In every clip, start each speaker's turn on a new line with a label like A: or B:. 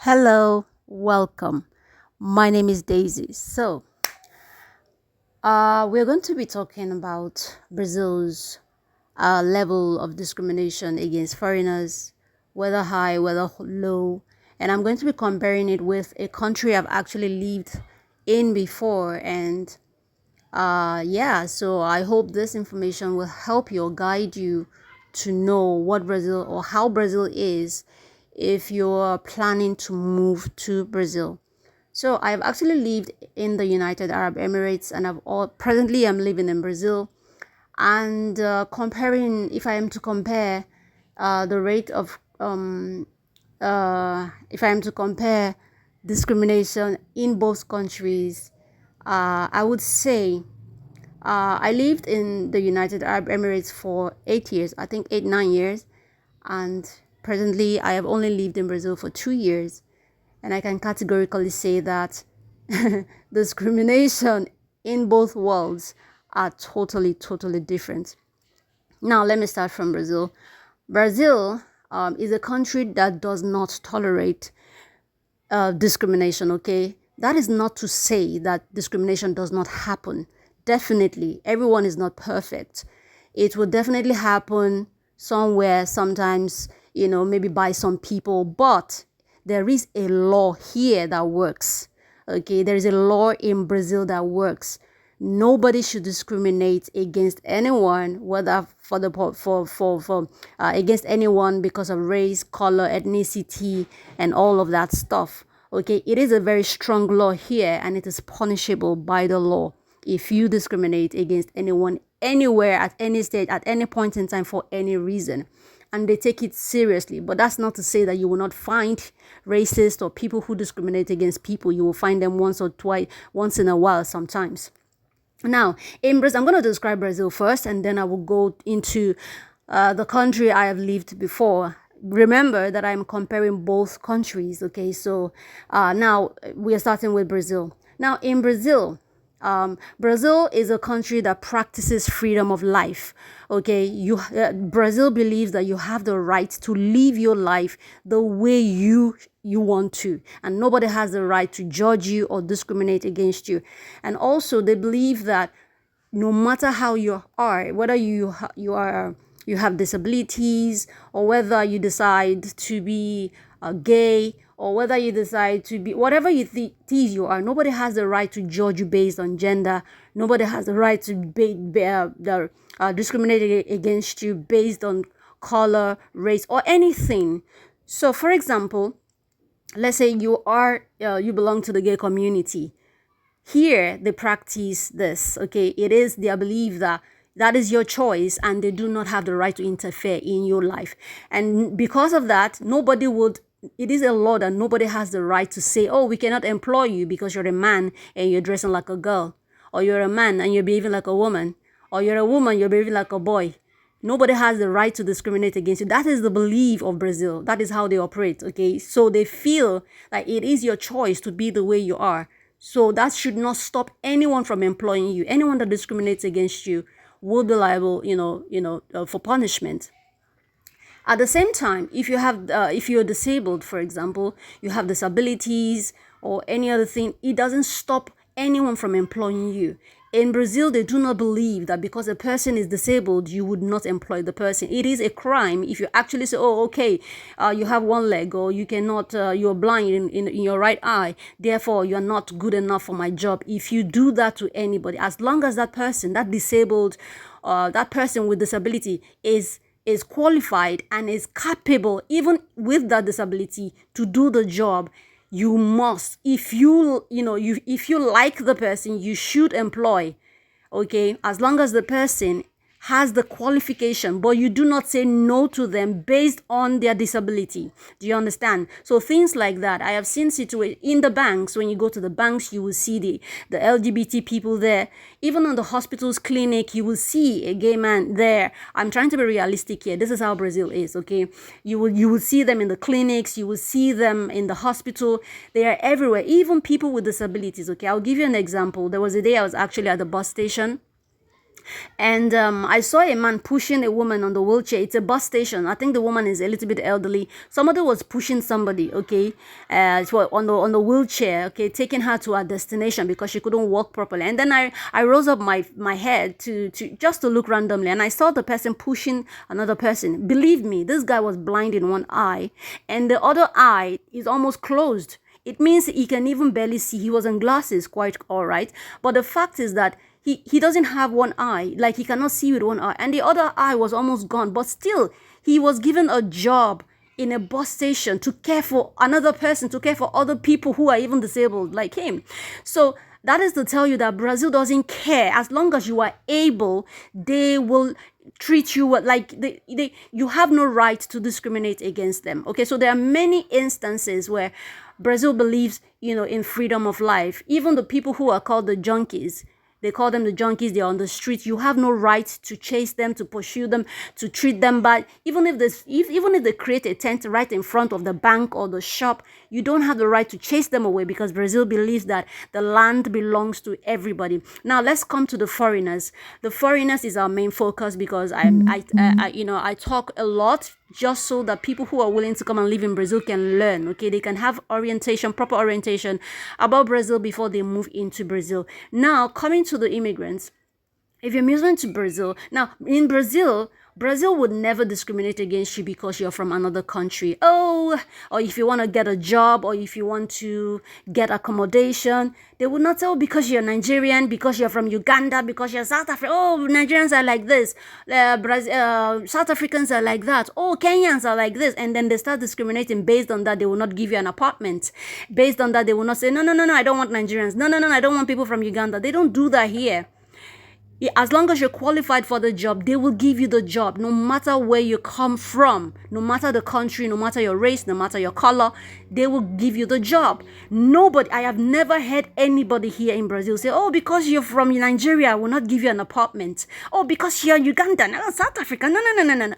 A: Hello, welcome. My name is Daisy. We're going to be talking about Brazil's level of discrimination against foreigners, whether high, whether low, and I'm going to be comparing it with a country I've actually lived in before. So I hope this information will help you or guide you to know what Brazil or how Brazil is if you're planning to move to Brazil. So I've actually lived in the United Arab Emirates, and presently I'm living in Brazil. And if I am to compare the rate of if I am to compare discrimination in both countries, I would say I lived in the United Arab Emirates for 8 years, I think 9 years, and presently I have only lived in Brazil for 2 years. And I can categorically say that discrimination in both worlds are totally different. Now, let me start from Brazil. Brazil is a country that does not tolerate discrimination, okay? That is not to say that discrimination does not happen. Definitely, everyone is not perfect. It will definitely happen somewhere, sometimes, maybe by some people, but there is a law here that works. Okay, there is a law in Brazil that works. Nobody should discriminate against anyone, whether against anyone because of race, color, ethnicity, and all of that stuff. Okay, it is a very strong law here, and it is punishable by the law if you discriminate against anyone anywhere at any stage at any point in time for any reason. And they take it seriously. But that's not to say that you will not find racists or people who discriminate against people. You will find them once or twice, once in a while sometimes. Now, in Brazil, I'm going to describe Brazil first, and then I will go into the country I have lived before. Remember that I'm comparing both countries, okay? So now we are starting with Brazil. Now, in Brazil, Brazil is a country that practices freedom of life. Okay, Brazil believes that you have the right to live your life the way you want to, and nobody has the right to judge you or discriminate against you. And also, they believe that no matter how you are, whether you have disabilities, or whether you decide to be gay, or whether you decide to be whatever you think you are, nobody has the right to judge you based on gender. Nobody has the right to discriminate against you based on color, race, or anything. So, for example, let's say you belong to the gay community. Here, they practice this, okay? It is their belief that is your choice, and they do not have the right to interfere in your life. And because of that, it is a law that nobody has the right to say, oh, we cannot employ you because you're a man and you're dressing like a girl, or you're a man and you're behaving like a woman, or you're a woman, you're behaving like a boy. Nobody has the right to discriminate against you. That is the belief of Brazil. That is how they operate, okay? So they feel like it is your choice to be the way you are. So that should not stop anyone from employing you. Anyone that discriminates against you will be liable, for punishment. At the same time, if you're disabled, for example, you have disabilities or any other thing, it doesn't stop anyone from employing you. In Brazil, they do not believe that because a person is disabled, you would not employ the person. It is a crime if you actually say, oh, okay, you have one leg, or you cannot, you're blind in your right eye, therefore you're not good enough for my job. If you do that to anybody, as long as that person, that person with disability is qualified and is capable, even with that disability, to do the job, you must, if you like the person, you should employ, okay, as long as the person has the qualification, but you do not say no to them based on their disability. Do you understand? So things like that. I have seen situations in the banks. When you go to the banks, you will see the LGBT people there. Even on the hospitals, clinic, you will see a gay man there. I'm trying to be realistic here. This is how Brazil is, okay? You will see them in the clinics. You will see them in the hospital. They are everywhere. Even people with disabilities, okay? I'll give you an example. There was a day I was actually at the bus station, And I saw a man pushing a woman on the wheelchair. It's a bus station. I think the woman is a little bit elderly. Somebody was pushing somebody, okay, so on the wheelchair, okay, taking her to her destination because she couldn't walk properly. And then I rose up my head to just to look randomly, and I saw the person pushing another person. Believe me, this guy was blind in one eye, and the other eye is almost closed. It means he can even barely see. He was in glasses, quite all right. But the fact is that he doesn't have one eye, like he cannot see with one eye, and the other eye was almost gone. But still, he was given a job in a bus station to care for another person, to care for other people who are even disabled like him. So that is to tell you that Brazil doesn't care. As long as you are able, they will treat you like you have no right to discriminate against them. Okay, so there are many instances where Brazil believes, in freedom of life. Even the people who are called the junkies, they call them the junkies. They're on the street. You have no right to chase them, to pursue them, to treat them bad. Even if they create a tent right in front of the bank or the shop, you don't have the right to chase them away, because Brazil believes that the land belongs to everybody. Now let's come to the foreigners. The foreigners is our main focus, because I talk a lot just so that people who are willing to come and live in Brazil can learn, okay? They can have proper orientation about Brazil before they move into Brazil. Now, coming to the immigrants, if you're moving to Brazil, now in Brazil would never discriminate against you because you're from another country. Or if you want to get a job, or if you want to get accommodation, they would not say, because you're Nigerian, because you're from Uganda, because you're South Africa. Nigerians are like this. South Africans are like that. Kenyans are like this. And then they start discriminating. Based on that, they will not give you an apartment. Based on that, they will not say, no, I don't want Nigerians. No, I don't want people from Uganda. They don't do that here. As long as you're qualified for the job, they will give you the job, no matter where you come from, no matter the country, no matter your race, no matter your color, they will give you the job. I have never heard anybody here in Brazil say, because you're from Nigeria, I will not give you an apartment. Because you're Uganda, no, South Africa, no.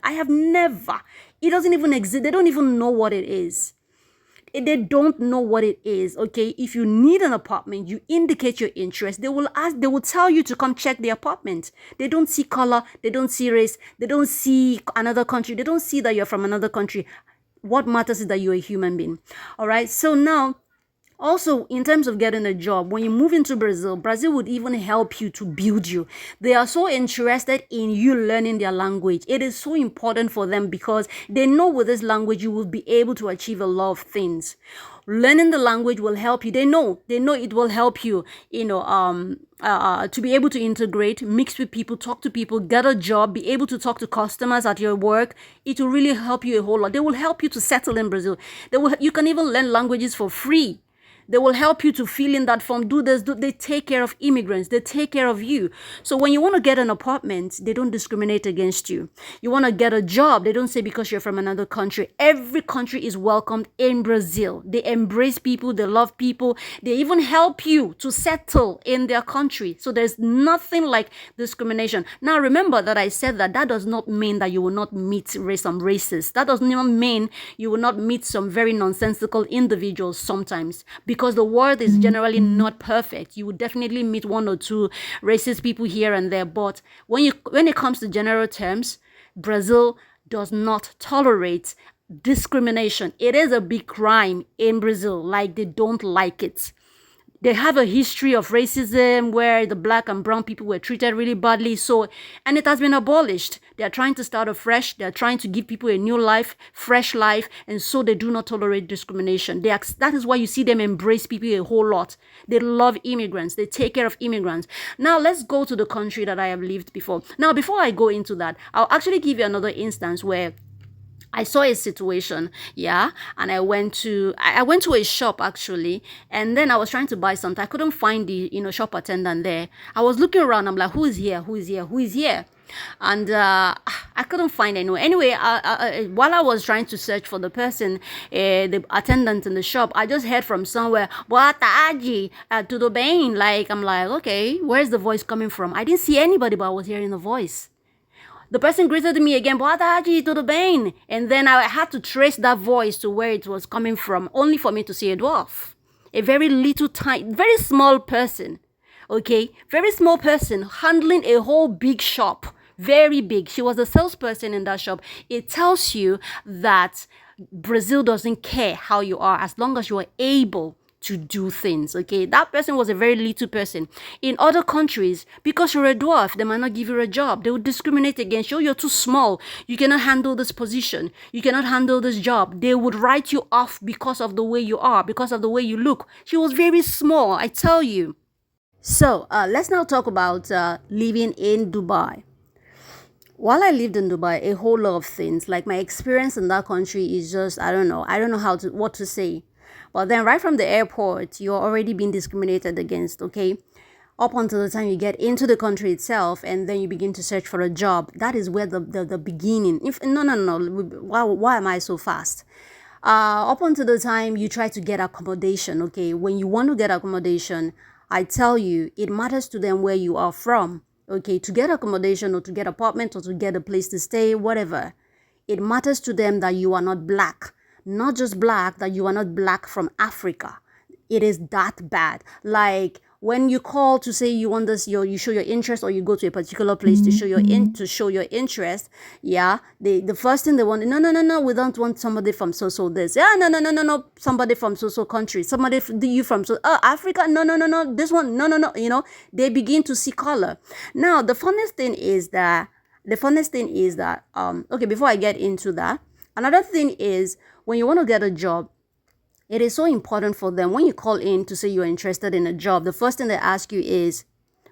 A: I have never. It doesn't even exist. They don't even know what it is. They don't know what it is, okay? If you need an apartment, you indicate your interest. They will tell you to come check the apartment. They don't see color, they don't see race, they don't see another country, they don't see that you're from another country. What matters is that you're a human being. All right, so now, also, in terms of getting a job, when you move into Brazil would even help you to build you. They are so interested in you learning their language. It is so important for them, because they know with this language you will be able to achieve a lot of things. Learning the language will help you. They know it will help you, to be able to integrate, mix with people, talk to people, get a job, be able to talk to customers at your work. It will really help you a whole lot. They will help you to settle in Brazil. You can even learn languages for free. They will help you to fill in that form, do this. They take care of immigrants. They take care of you. So when you want to get an apartment, they don't discriminate against you. You want to get a job, they don't say because you're from another country. Every country is welcomed in Brazil. They embrace people. They love people. They even help you to settle in their country. So there's nothing like discrimination. Now, remember that I said that does not mean that you will not meet some racists. That doesn't even mean you will not meet some very nonsensical individuals sometimes, because the world is generally not perfect. You would definitely meet one or two racist people here and there. But when it comes to general terms, Brazil does not tolerate discrimination. It is a big crime in Brazil. Like, they don't like it. They have a history of racism where the black and brown people were treated really badly. And it has been abolished. They are trying to start afresh. They are trying to give people a new life, fresh life. And so they do not tolerate discrimination. That is why you see them embrace people a whole lot. They love immigrants. They take care of immigrants. Now, let's go to the country that I have lived before. Now, before I go into that, I'll actually give you another instance where I saw a situation, and I went to a shop actually, and then I was trying to buy something. I couldn't find the shop attendant there. I was looking around. I'm like, who is here? And I couldn't find anyone. Anyway, while I was trying to search for the person, the attendant in the shop, I just heard from somewhere, "Boa tarde, tudo bem?" Like, I'm like, okay, where's the voice coming from? I didn't see anybody, but I was hearing the voice. The person greeted me again, "Boa tarde, tudo bem?" And then I had to trace that voice to where it was coming from, only for me to see a dwarf. A very little, tiny, very small person. Okay, very small person handling a whole big shop, very big. She was a salesperson in that shop. It tells you that Brazil doesn't care how you are as long as you are able to do things. Okay, that person was a very little person. In other countries, because you're a dwarf, they might not give you a job. They will discriminate against you. You're too small, you cannot handle this position, you cannot handle this job. They would write you off because of the way you are, because of the way you look. She was very small, I tell you. So let's now talk about living in Dubai. While I lived in Dubai, a whole lot of things, like my experience in that country is just, I don't know what to say. But then right from the airport, you're already being discriminated against, okay? Up until the time you get into the country itself, and then you begin to search for a job. That is where the beginning, if no, why am I so fast? Up until the time you try to get accommodation, okay? When you want to get accommodation, I tell you, it matters to them where you are from, okay? To get accommodation or to get apartment or to get a place to stay, whatever, it matters to them that you are not black. Not just black, that you are not black from Africa. It is that bad. Like when you call to say you want this, you show your interest, or you go to a particular place to show your interest. Yeah, the first thing they want, no, we don't want somebody from so this. Yeah, no, somebody from so country, somebody you from Africa. No, this one, no. You know, they begin to see color. Now the funniest thing is that okay, before I get into that, another thing is when you want to get a job, it is so important for them when you call in to say you're interested in a job. The first thing they ask you is,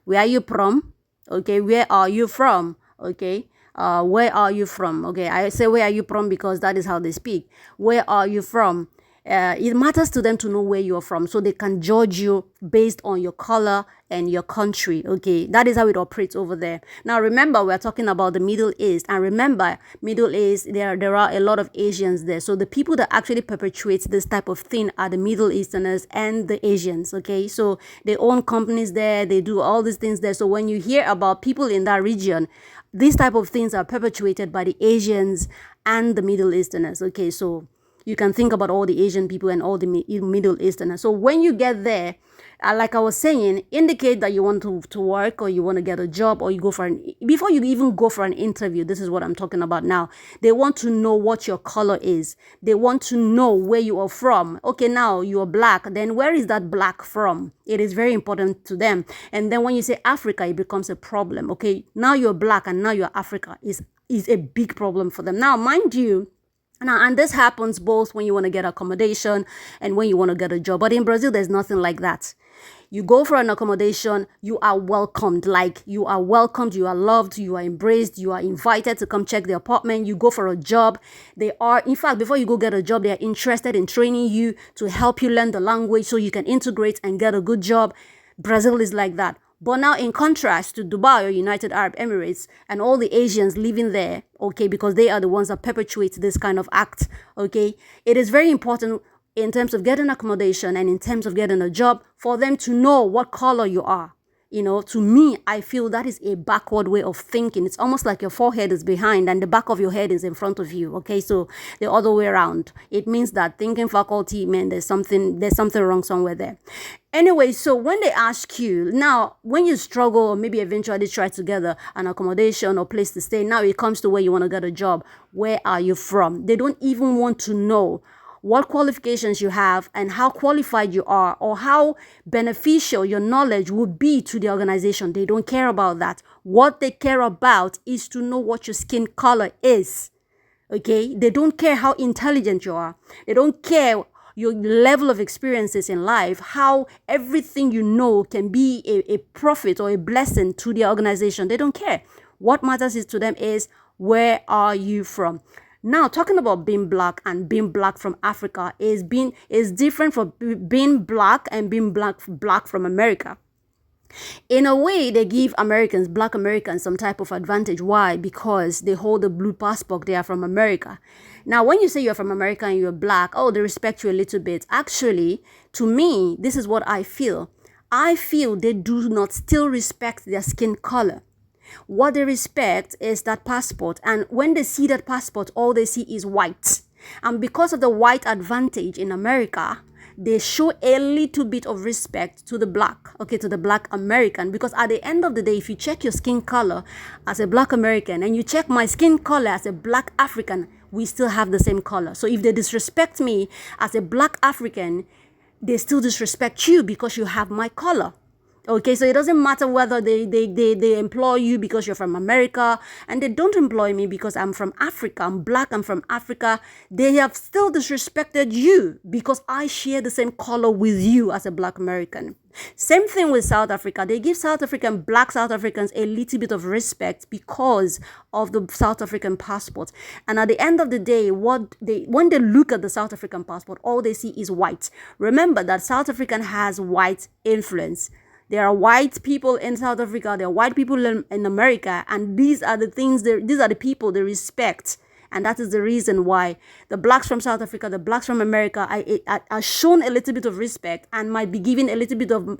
A: where are you from? Okay, where are you from? Okay, where are you from? Okay, I say where are you from because that is how they speak. Where are you from? It matters to them to know where you're from so they can judge you based on your color and your country. Okay, that is how it operates over there. Now remember, we're talking about the Middle East, and remember, Middle East, there are a lot of Asians there. So the people that actually perpetuate this type of thing are the Middle Easterners and the Asians. Okay, so they own companies there, they do all these things there. So when you hear about people in that region, these type of things are perpetuated by the Asians and the Middle Easterners. Okay, so you can think about all the Asian people and all the Middle Easterners. So when you get there, like I was saying, indicate that you want to work, or you want to get a job, or you go for before you even go for an interview. This is what I'm talking about now. They want to know what your color is. They want to know where you are from. Okay, now you are black. Then where is that black from? It is very important to them. And then when you say Africa, it becomes a problem. Okay, now you're black and now you're Africa is a big problem for them. Now, mind you, and this happens both when you want to get accommodation and when you want to get a job. But in Brazil, there's nothing like that. You go for an accommodation, you are welcomed. Like, you are welcomed, you are loved, you are embraced, you are invited to come check the apartment. You go for a job. They are, in fact, before you go get a job, they are interested in training you to help you learn the language so you can integrate and get a good job. Brazil is like that. But now, in contrast to Dubai or United Arab Emirates and all the Asians living there, okay, because they are the ones that perpetuate this kind of act, okay, it is very important in terms of getting accommodation and in terms of getting a job for them to know what color you are. You know, to me, I feel that is a backward way of thinking. It's almost like your forehead is behind and the back of your head is in front of you. Okay, so the other way around. It means that thinking faculty, man, there's something wrong somewhere there. Anyway, so when they ask you, now, when you struggle or maybe eventually try to get an accommodation or place to stay, now it comes to where you want to get a job. Where are you from? They don't even want to know what qualifications you have and how qualified you are, or how beneficial your knowledge will be to the organization. They don't care about that. What they care about is to know what your skin color is. Okay? They don't care how intelligent you are. They don't care your level of experiences in life, how everything you know can be a profit or a blessing to the organization. They don't care. What matters is to them is, where are you from? Now, talking about being black and being black from Africa is different from being black and being black from America. In a way, they give black Americans, some type of advantage. Why? Because they hold a blue passport. They are from America. Now, when you say you're from America and you're black, oh, they respect you a little bit. Actually, to me, this is what I feel. I feel they do not still respect their skin color. What they respect is that passport. And when they see that passport, all they see is white. And because of the white advantage in America, they show a little bit of respect to the black, okay, to the black American, because at the end of the day, if you check your skin color as a black American and you check my skin color as a black African, we still have the same color. So if they disrespect me as a black African, they still disrespect you because you have my color. Okay, so it doesn't matter whether they employ you because you're from America, and they don't employ me because I'm from Africa, I'm black, I'm from Africa. They have still disrespected you because I share the same color with you as a black American. Same thing with South Africa. They give black South Africans a little bit of respect because of the South African passport. And at the end of the day, when they look at the South African passport, all they see is white. Remember that South African has white influence. There are white people in South Africa. There are white people in America. And these are the things, these are the people they respect. And that is the reason why the blacks from South Africa, the blacks from America are shown a little bit of respect and might be given a little bit of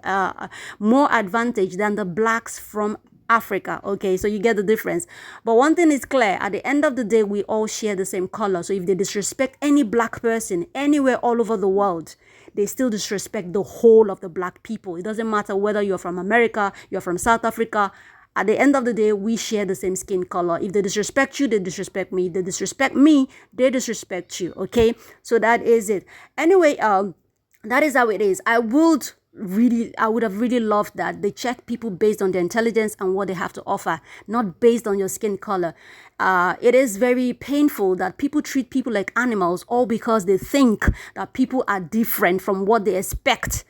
A: more advantage than the blacks from Africa. Okay, so you get the difference. But one thing is clear, at the end of the day, we all share the same color. So if they disrespect any black person anywhere all over the world, they still disrespect the whole of the black people. It doesn't matter whether you're from America, you're from South Africa. At the end of the day, we share the same skin color. If they disrespect you, they disrespect me. If they disrespect me, they disrespect you. Okay, so that is it. Anyway, that is how it is. I would have really loved that they check people based on their intelligence and what they have to offer, not based on your skin color. It is very painful that people treat people like animals all because they think that people are different from what they expect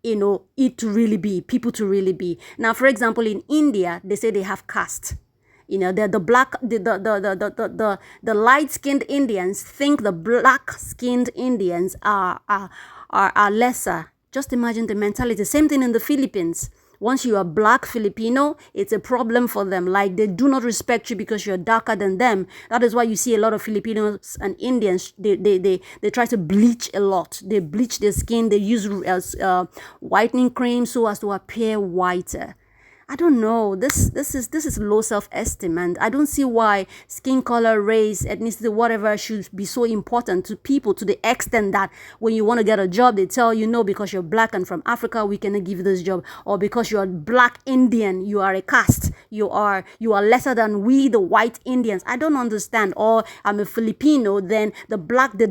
A: people to really be. Now, for example, in India, they say they have caste. The light-skinned Indians think the black-skinned Indians are lesser. Just imagine the mentality. Same thing in the Philippines. Once you are black Filipino, it's a problem for them. Like, they do not respect you because you're darker than them. That is why you see a lot of Filipinos and Indians, they try to bleach a lot. They bleach their skin. They use whitening cream so as to appear whiter. I don't know. This is low self-esteem, and I don't see why skin color, race, ethnicity, whatever should be so important to people to the extent that when you want to get a job, they tell you no, because you're black and from Africa, we cannot give you this job, or because you're black Indian, you are a caste, you are lesser than we, the white Indians. I don't understand. Or I'm a Filipino, then the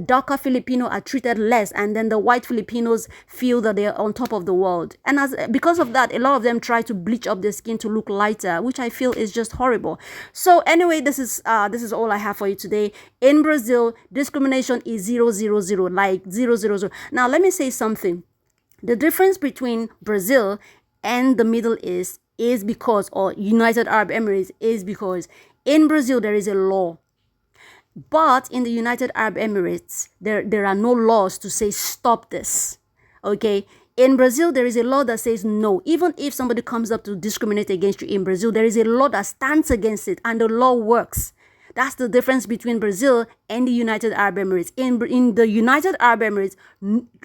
A: darker Filipino are treated less, and then the white Filipinos feel that they're on top of the world. And because of that, a lot of them try to bleach up their skin to look lighter, which I feel is just horrible. So anyway, this is all I have for you today. In Brazil, discrimination is 000, like 000. Now let me say something. The difference between Brazil and the Middle East is because, or United Arab Emirates, is because in Brazil there is a law. But in the United Arab Emirates, there are no laws to say stop this. Okay? In Brazil, there is a law that says no. Even if somebody comes up to discriminate against you in Brazil, there is a law that stands against it, and the law works. That's the difference between Brazil and the United Arab Emirates. In the United Arab Emirates,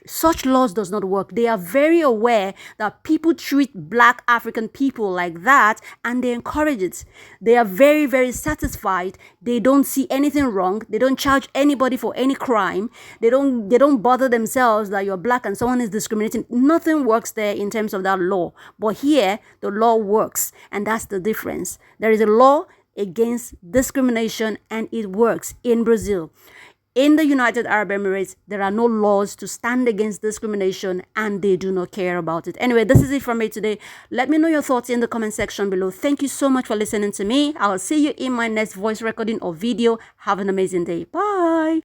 A: such laws does not work. They are very aware that people treat black African people like that, and they encourage it. They are very, very satisfied. They don't see anything wrong. They don't charge anybody for any crime. They don't bother themselves that you're black and someone is discriminating. Nothing works there in terms of that law. But here, the law works, and that's the difference. There is a law against discrimination, and it works in Brazil. In the United Arab Emirates, there are no laws to stand against discrimination, and they do not care about it. Anyway, this is it from me today. Let me know your thoughts in the comment section below. Thank you so much for listening to me. I'll see you in my next voice recording or video. Have an amazing day. Bye.